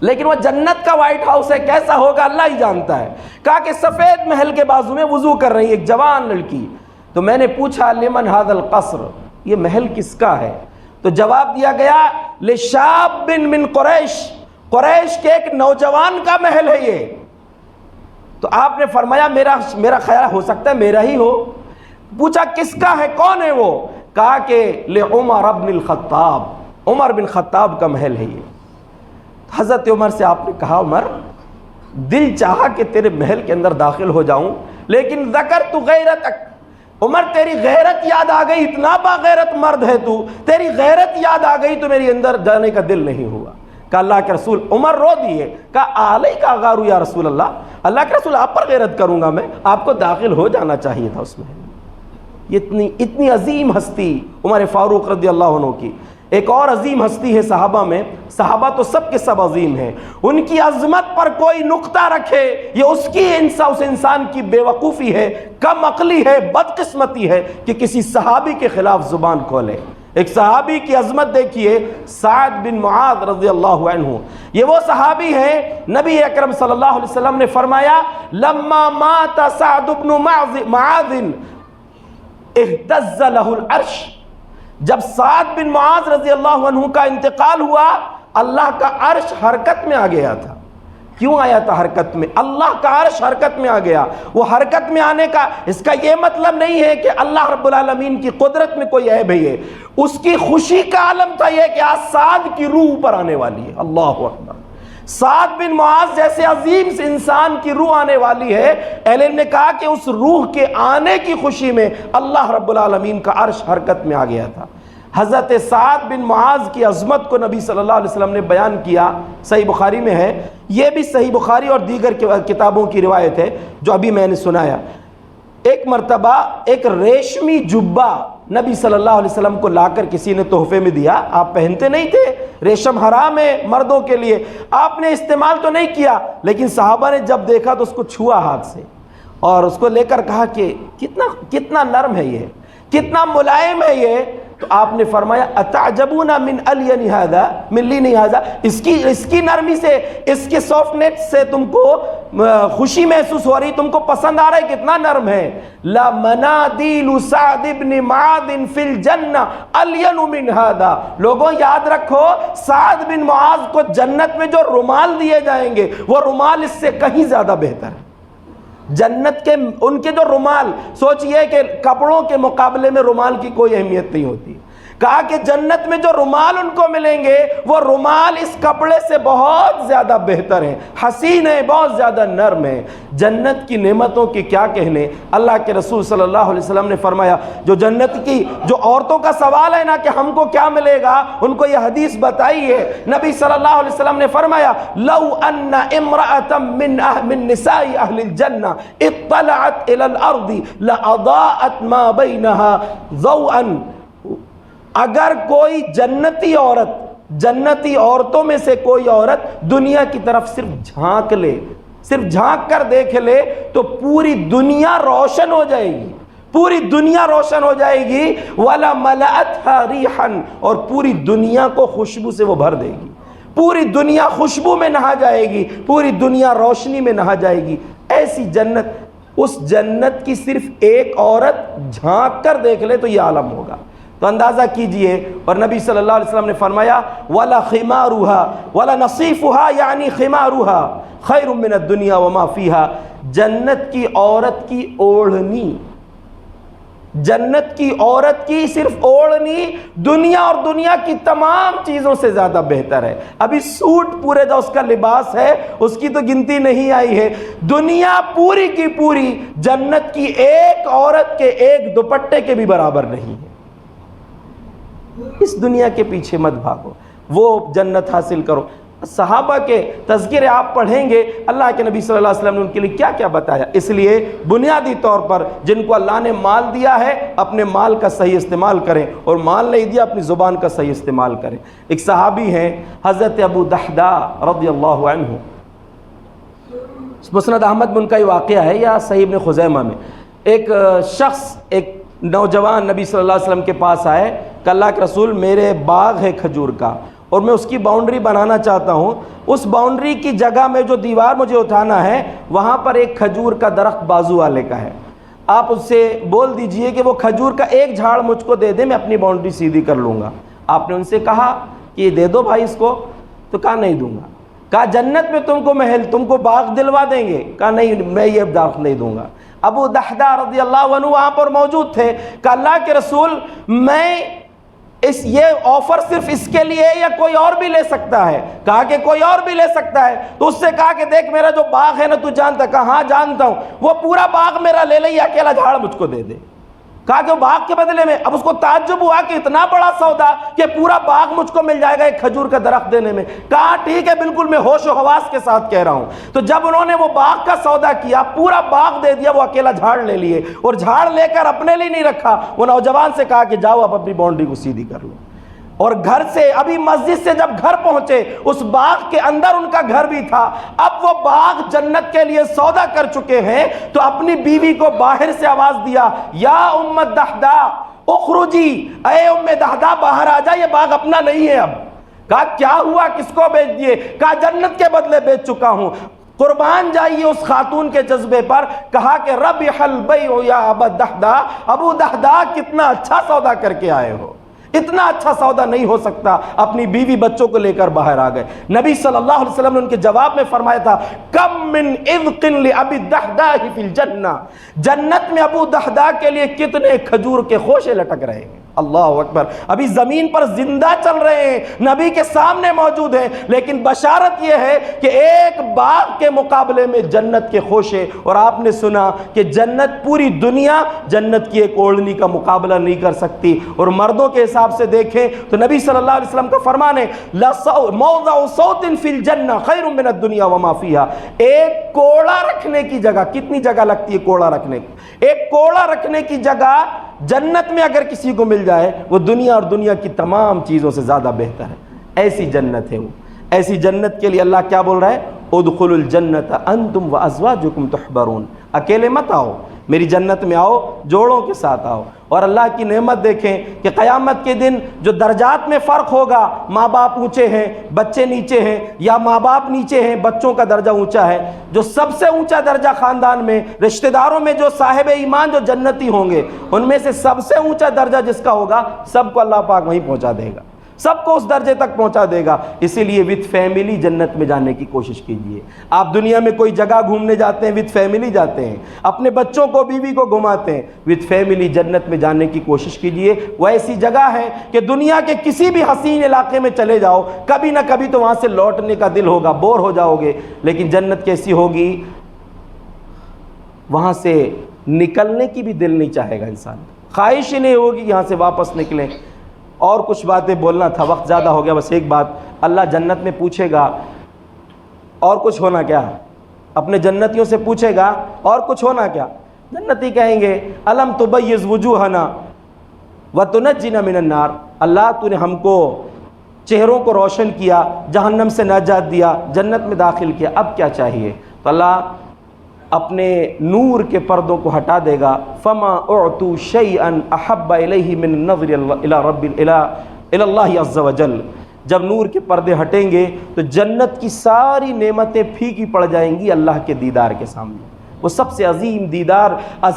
لیکن وہ جنت کا وائٹ ہاؤس ہے، کیسا ہوگا اللہ ہی جانتا ہے. کہا کہ سفید محل کے بازو میں وضو کر رہی ایک جوان لڑکی. تو میں نے پوچھا لمن ھذا القصر، یہ محل کس کا ہے؟ تو جواب دیا گیا لشاب من قریش، قریش کے ایک نوجوان کا محل ہے یہ. تو آپ نے فرمایا میرا خیال ہو سکتا ہے میرا ہی ہو. پوچھا کس کا ہے، کون ہے وہ؟ کہا کہ لعمر بن الخطاب، عمر بن خطاب کا محل ہے یہ. حضرت عمر سے آپ نے کہا عمر دل چاہا کہ تیرے محل کے اندر داخل ہو جاؤں، لیکن ذکرت غیرتک، عمر تیری غیرت یاد آ گئی، اتنا باغیرت مرد ہے تو، تیری غیرت یاد آ گئی تو میری اندر جانے کا دل نہیں ہوا. کہ اللہ کے رسول، عمر رو دیے، کہا آلئی کا غارو یا رسول اللہ، اللہ کے رسول آپ پر غیرت کروں گا میں، آپ کو داخل ہو جانا چاہیے تھا اس میں. اتنی عظیم ہستی عمر فاروق رضی اللہ عنہ کی. ایک اور عظیم ہستی ہے صحابہ میں، صحابہ تو سب کے سب عظیم ہیں، ان کی عظمت پر کوئی نقطہ رکھے یہ اس انسان کی بے وقوفی ہے، کم عقلی ہے، بدقسمتی ہے کہ کسی صحابی کے خلاف زبان کھولے۔ ایک صحابی کی عظمت دیکھیے، سعد بن معاذ رضی اللہ عنہ، یہ وہ صحابی ہیں نبی اکرم صلی اللہ علیہ وسلم نے فرمایا لما مات سعد بن معاذ اہتز لہ العرش، جب سعد بن معاذ رضی اللہ عنہ کا انتقال ہوا اللہ کا عرش حرکت میں آ گیا تھا۔ کیوں آیا تھا حرکت میں؟ اللہ کا عرش حرکت میں آ گیا۔ وہ حرکت میں آنے کا اس کا یہ مطلب نہیں ہے کہ اللہ رب العالمین کی قدرت میں کوئی عیب ہے، اس کی خوشی کا عالم تھا یہ کہ آج سعد کی روح اوپر آنے والی ہے۔ اللہ اکبر، سعد بن معاذ جیسے عظیم سے انسان کی روح آنے والی ہے، اہل علم نے کہا کہ اس روح کے آنے کی خوشی میں اللہ رب العالمین کا عرش حرکت میں آ گیا تھا۔ حضرت سعد بن معاذ کی عظمت کو نبی صلی اللہ علیہ وسلم نے بیان کیا، صحیح بخاری میں ہے، یہ بھی صحیح بخاری اور دیگر کتابوں کی روایت ہے جو ابھی میں نے سنایا۔ ایک مرتبہ ایک ریشمی جبہ نبی صلی اللہ علیہ وسلم کو لا کر کسی نے تحفے میں دیا، آپ پہنتے نہیں تھے، ریشم حرام ہے مردوں کے لیے، آپ نے استعمال تو نہیں کیا، لیکن صحابہ نے جب دیکھا تو اس کو چھوا ہاتھ سے اور اس کو لے کر کہا کہ کتنا نرم ہے یہ، کتنا ملائم ہے یہ، تو آپ نے فرمایا اتعجبون من الین ھذا من لین ھذا، اس کی نرمی سے، اس کے سافٹنیس سے تم کو خوشی محسوس ہو رہی، تم کو پسند آ رہا ہے کتنا نرم ہے۔ لا منادیل سعد بن معاذ فی الجنہ الین من ھذا، لوگوں یاد رکھو سعد بن معاذ کو جنت میں جو رومال دیے جائیں گے وہ رومال اس سے کہیں زیادہ بہتر ہے۔ جنت کے ان کے جو رومال، سوچئے کہ کپڑوں کے مقابلے میں رومال کی کوئی اہمیت نہیں ہوتی، کہا کہ جنت میں جو رومال ان کو ملیں گے وہ رومال اس کپڑے سے بہت زیادہ بہتر ہیں، حسین ہیں، بہت زیادہ نرم ہیں۔ جنت کی نعمتوں کی کیا کہنے، اللہ کے رسول صلی اللہ علیہ وسلم نے فرمایا جو جنت کی جو عورتوں کا سوال ہے نا کہ ہم کو کیا ملے گا، ان کو یہ حدیث بتائی ہے، نبی صلی اللہ علیہ وسلم نے فرمایا لو ان امرأة من نساء اہل الجنہ اطلعت الى الارض لاضاءت ما بینها ضوءا، اگر کوئی جنتی عورت، جنتی عورتوں میں سے کوئی عورت دنیا کی طرف صرف جھانک لے، صرف جھانک کر دیکھ لے تو پوری دنیا روشن ہو جائے گی، پوری دنیا روشن ہو جائے گی، وَلَا مَلَأَتْهَا رِيحًا، اور پوری دنیا کو خوشبو سے وہ بھر دے گی، پوری دنیا خوشبو میں نہا جائے گی، پوری دنیا روشنی میں نہا جائے گی۔ ایسی جنت، اس جنت کی صرف ایک عورت جھانک کر دیکھ لے تو یہ عالم ہوگا۔ تو اندازہ کیجئے، اور نبی صلی اللہ علیہ وسلم نے فرمایا وَلَا خِمَارُهَا وَلَا نَصِيفُهَا یعنی خِمَارُهَا خَيْرٌ مِّنَ الدُّنْيَا وَمَا فِيهَا، جنت کی عورت کی اوڑھنی، جنت کی عورت کی صرف اوڑھنی دنیا اور دنیا کی تمام چیزوں سے زیادہ بہتر ہے۔ ابھی سوٹ پورے جو اس کا لباس ہے اس کی تو گنتی نہیں آئی ہے، دنیا پوری کی پوری جنت کی ایک عورت کے ایک دوپٹے کے بھی برابر نہیں ہے۔ اس دنیا کے پیچھے مت بھاگو، وہ جنت حاصل کرو۔ صحابہ کے تذکرے آپ پڑھیں گے، اللہ کے نبی صلی اللہ علیہ وسلم نے ان کے لیے کیا کیا بتایا۔ اس لیے بنیادی طور پر جن کو اللہ نے مال دیا ہے اپنے مال کا صحیح استعمال کریں، اور مال نہیں دیا اپنی زبان کا صحیح استعمال کریں۔ ایک صحابی ہیں حضرت ابو دحداء رضی اللہ عنہ، مسند احمد میں ان کا یہ واقعہ ہے یا صحیح ابن خزیمہ میں، ایک شخص، ایک نوجوان نبی صلی اللہ علیہ وسلم کے پاس آئے کہ اللہ کے رسول میرے باغ ہے کھجور کا اور میں اس کی باؤنڈری بنانا چاہتا ہوں، اس باؤنڈری کی جگہ میں جو دیوار مجھے اٹھانا ہے وہاں پر ایک کھجور کا درخت بازو والے کا ہے، آپ اس سے بول دیجئے کہ وہ کھجور کا ایک جھاڑ مجھ کو دے دے، میں اپنی باؤنڈری سیدھی کر لوں گا۔ آپ نے ان سے کہا کہ یہ دے دو بھائی اس کو، تو کہا نہیں دوں گا۔ کہا جنت میں تم کو محل، تم کو باغ دلوا دیں گے؟ کہا نہیں، میں یہ درخت نہیں دوں گا۔ ابو دحداء رضی اللہ عنہ وہاں پر موجود تھے، کہ اللہ کے رسول میں یہ آفر صرف اس کے لیے یا کوئی اور بھی لے سکتا ہے؟ کہا کہ کوئی اور بھی لے سکتا ہے۔ تو اس سے کہا کہ دیکھ میرا جو باغ ہے نا تو جانتا؟ کہا ہاں جانتا ہوں، وہ پورا باغ میرا لے لے، یہ اکیلا جھاڑ مجھ کو دے دے۔ کہا کہ وہ باغ کے بدلے میں، اب اس کو تعجب ہوا کہ اتنا بڑا سودا کہ پورا باغ مجھ کو مل جائے گا ایک کھجور کا درخت دینے میں۔ کہا ٹھیک ہے، بالکل میں ہوش و حواس کے ساتھ کہہ رہا ہوں۔ تو جب انہوں نے وہ باغ کا سودا کیا، پورا باغ دے دیا، وہ اکیلا جھاڑ لے لیے، اور جھاڑ لے کر اپنے لیے نہیں رکھا، وہ نوجوان سے کہا کہ جاؤ آپ اپنی باؤنڈری کو سیدھی کر لو۔ اور گھر سے ابھی مسجد سے جب گھر پہنچے اس باغ کے اندر ان کا گھر بھی تھا. اب وہ باغ جنت کے لیے سودا کر چکے ہیں تو اپنی بیوی کو باہر سے آواز دیا, یا ام الدحدہ اخرجی, اے ام دحدہ باہر آ جا, یہ باغ اپنا نہیں ہے. اب کہا کیا ہوا, کس کو بیچ دیے؟ کہا جنت کے بدلے بیچ چکا ہوں. قربان جائیے اس خاتون کے جذبے پر. کہا کہ ربح البیع یا ابا الدحدہ, ابو دحدہ کتنا اچھا سودا کر کے آئے ہو. اتنا اچھا سودا نہیں ہو سکتا. اپنی بیوی بچوں کو لے کر باہر آ گئے. نبی صلی اللہ علیہ وسلم نے ان کے جواب میں فرمایا تھا, کم من عذق لابی الدحدہ فی الجنہ, جنت میں ابو دحدہ کے لیے کتنے کھجور کے خوشے لٹک رہے ہیں. اللہ اکبر. ابھی زمین پر زندہ چل رہے ہیں, نبی کے سامنے موجود ہیں, لیکن بشارت یہ ہے کہ ایک باغ کے مقابلے میں جنت کے خوشے. اور آپ نے سنا کہ جنت, پوری دنیا جنت کی ایک اوڑھنی کا مقابلہ نہیں کر سکتی. اور مردوں کے حساب سے دیکھیں تو نبی صلی اللہ علیہ وسلم کا فرمان ہے, موضع صوت فی الجنہ خیر من الدنیا وما فیہا, ایک کوڑا رکھنے کی جگہ, کتنی جگہ لگتی ہے کوڑا رکھنے کی, ایک کوڑا رکھنے کی جگہ جنت میں اگر کسی کو مل جائے وہ دنیا اور دنیا کی تمام چیزوں سے زیادہ بہتر ہے. ایسی جنت ہے وہ. ایسی جنت کے لیے اللہ کیا بول رہا ہے, ادخلوا الجنت انتم وازواجکم تحبرون, اکیلے مت آؤ, میری جنت میں آؤ, جوڑوں کے ساتھ آؤ. اور اللہ کی نعمت دیکھیں کہ قیامت کے دن جو درجات میں فرق ہوگا, ماں باپ اونچے ہیں بچے نیچے ہیں, یا ماں باپ نیچے ہیں بچوں کا درجہ اونچا ہے. جو سب سے اونچا درجہ خاندان میں, رشتہ داروں میں جو صاحب ایمان جو جنتی ہوں گے, ان میں سے سب سے اونچا درجہ جس کا ہوگا, سب کو اللہ پاک وہیں پہنچا دے گا, سب کو اس درجے تک پہنچا دے گا. اسی لیے وتھ فیملی جنت میں جانے کی کوشش کیجئے. آپ دنیا میں کوئی جگہ گھومنے جاتے ہیں, وتھ فیملی جاتے ہیں, اپنے بچوں کو بیوی کو گھماتے ہیں, وتھ فیملی جنت میں جانے کی کوشش کیجئے. وہ ایسی جگہ ہے کہ دنیا کے کسی بھی حسین علاقے میں چلے جاؤ, کبھی نہ کبھی تو وہاں سے لوٹنے کا دل ہوگا, بور ہو جاؤ گے. لیکن جنت کیسی ہوگی, وہاں سے نکلنے کی بھی دل نہیں چاہے گا انسان, خواہش ہی نہیں ہوگی یہاں سے واپس نکلیں. اور کچھ باتیں بولنا تھا, وقت زیادہ ہو گیا. بس ایک بات, اللہ جنت میں پوچھے گا اور کچھ ہونا کیا, اپنے جنتیوں سے پوچھے گا اور کچھ ہونا کیا. جنتی کہیں گے الم تبیض وجوہنا وتنجنا من النار, اللہ تو نے ہم کو چہروں کو روشن کیا, جہنم سے نجات دیا, جنت میں داخل کیا, اب کیا چاہیے. تو اللہ اپنے نور کے پردوں کو ہٹا دے گا. فما اعطوا شیئا احب الیہ من النظر الی اللہ عز وجل. جب نور کے پردے ہٹیں گے تو جنت کی ساری نعمتیں پھیکی پڑ جائیں گی اللہ کے دیدار کے سامنے. وہ سب سے عظیم دیدار,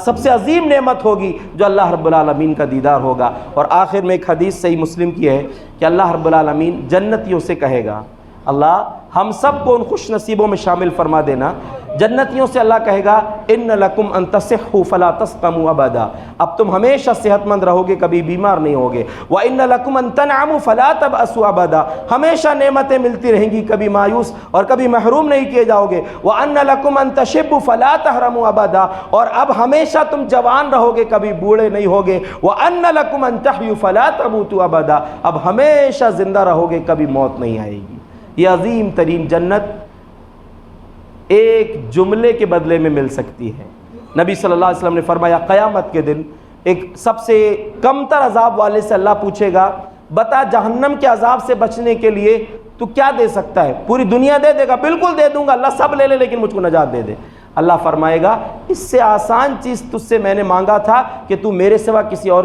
سب سے عظیم نعمت ہوگی جو اللہ رب العالمین کا دیدار ہوگا. اور آخر میں ایک حدیث صحیح مسلم کی ہے کہ اللہ رب العالمین جنتیوں سے کہے گا, اللہ ہم سب کو ان خوش نصیبوں میں شامل فرما دینا. جنتیوں سے اللہ کہے گا ان لکم ان تصحوا فلا تسقموا ابدا, اب تم ہمیشہ صحت مند رہو گے, کبھی بیمار نہیں ہوگے. وان لکم ان تنعموا فلا تبأسوا ابدا, ہمیشہ نعمتیں ملتی رہیں گی, کبھی مایوس اور کبھی محروم نہیں کیے جاؤ گے. وان لکم ان تشبوا فلا تحرموا ابدا, اور اب ہمیشہ تم جوان رہو گے, کبھی بوڑھے نہیں ہوگے. وان لکم ان تحیوا فلا تموتوا ابدا, اب ہمیشہ زندہ رہو گے, کبھی موت نہیں آئے گی. یہ عظیم ترین جنت ایک جملے کے بدلے میں مل سکتی ہے. نبی صلی اللہ علیہ وسلم نے فرمایا قیامت کے دن ایک سب سے کم تر عذاب والے سے اللہ پوچھے گا, بتا جہنم کے عذاب سے بچنے کے لیے تو کیا دے سکتا ہے. پوری دنیا دے دے گا, بالکل دے دوں گا, اللہ سب لے لے لیکن مجھ کو نجات دے دے. اللہ فرمائے گا اس سے آسان چیز تجھ سے میں نے مانگا تھا کہ تو میرے سوا کسی اور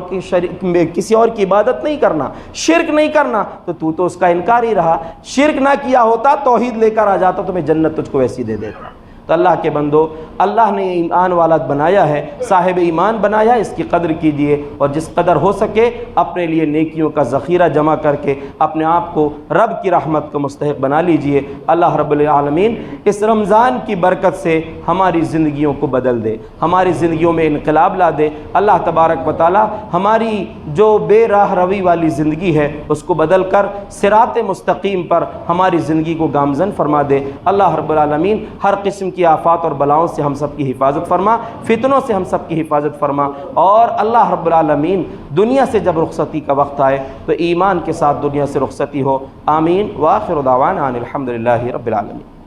کی عبادت نہیں کرنا, شرک نہیں کرنا, تو اس کا انکار ہی رہا. شرک نہ کیا ہوتا, توحید لے کر آ جاتا تو میں جنت تجھ کو ویسی دے دیتا. تو اللہ کے بندو, اللہ نے ایمان والا بنایا ہے, صاحب ایمان بنایا, اس کی قدر کیجئے, اور جس قدر ہو سکے اپنے لیے نیکیوں کا ذخیرہ جمع کر کے اپنے آپ کو رب کی رحمت کا مستحق بنا لیجئے. اللہ رب العالمین اس رمضان کی برکت سے ہماری زندگیوں کو بدل دے, ہماری زندگیوں میں انقلاب لا دے. اللہ تبارک و تعالی ہماری جو بے راہ روی والی زندگی ہے اس کو بدل کر صراط مستقیم پر ہماری زندگی کو گامزن فرما دے. اللہ رب العالمین ہر قسم کی آفات اور بلاؤں سے ہم سب کی حفاظت فرما, فتنوں سے ہم سب کی حفاظت فرما. اور اللہ رب العالمین دنیا سے جب رخصتی کا وقت آئے تو ایمان کے ساتھ دنیا سے رخصتی ہو. آمین. وآخر دعوانا ان الحمدللہ رب العالمین.